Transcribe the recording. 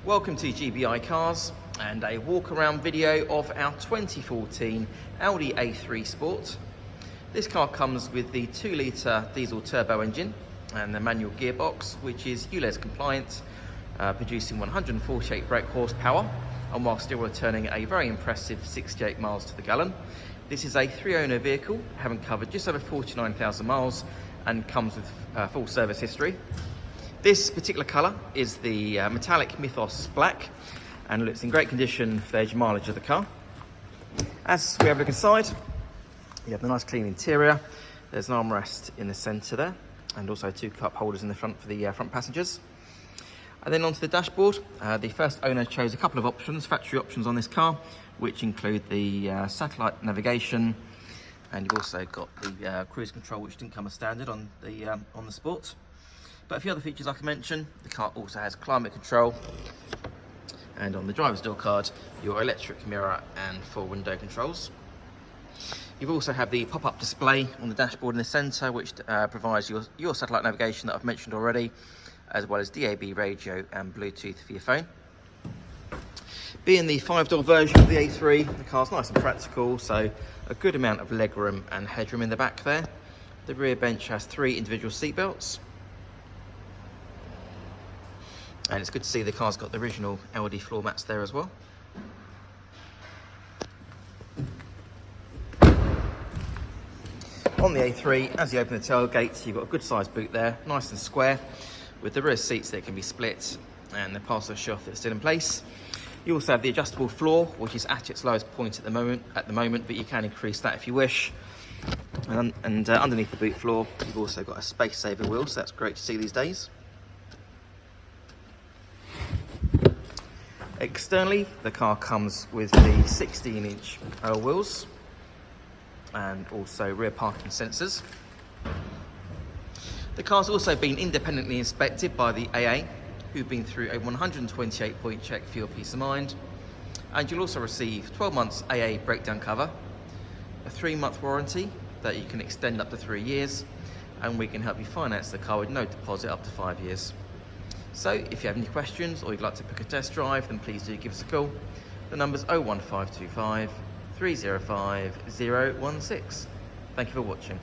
Welcome to GBI Cars and a walk around video of our 2014 Audi A3 Sport. This car comes with the 2-litre diesel turbo engine and the manual gearbox, which is ULEZ compliant, producing 148 brake horsepower, and while still returning a very impressive 68 miles to the gallon. This is a 3-owner vehicle, having covered just over 49,000 miles and comes with full service history. This particular colour is the metallic Mythos black, and looks in great condition for the age mileage of the car. As we have a look inside, you have the nice clean interior. There's an armrest in the centre there, and also 2 cup holders in the front for the front passengers. And then onto the dashboard, the first owner chose a couple of options, factory options on this car, which include the satellite navigation, and you've also got the cruise control, which didn't come as standard on the Sport. But a few other features like I mentioned, the car also has climate control, and on the driver's door card, your electric mirror and 4 window controls. You also have the pop-up display on the dashboard in the centre, which provides your satellite navigation that I've mentioned already, as well as DAB radio and Bluetooth for your phone. Being the 5-door version of the A3, the car's nice and practical, so a good amount of legroom and headroom in the back there. The rear bench has 3 individual seat belts. And it's good to see the car's got the original Audi floor mats there as well. On the A3, as you open the tailgate, you've got a good sized boot there, nice and square, with the rear seats that can be split and the parcel shelf that's still in place. You also have the adjustable floor, which is at its lowest point at the moment, but you can increase that if you wish. And underneath the boot floor, you've also got a space saver wheel, so that's great to see these days. Externally, the car comes with the 16-inch alloy wheels and also rear parking sensors. The car's also been independently inspected by the AA, who've been through a 128-point check for your peace of mind. And you'll also receive 12 months AA breakdown cover, a 3-month warranty that you can extend up to 3 years, and we can help you finance the car with no deposit up to 5 years. So if you have any questions or you'd like to book a test drive, then please do give us a call. The number's 01525 305 016. Thank you for watching.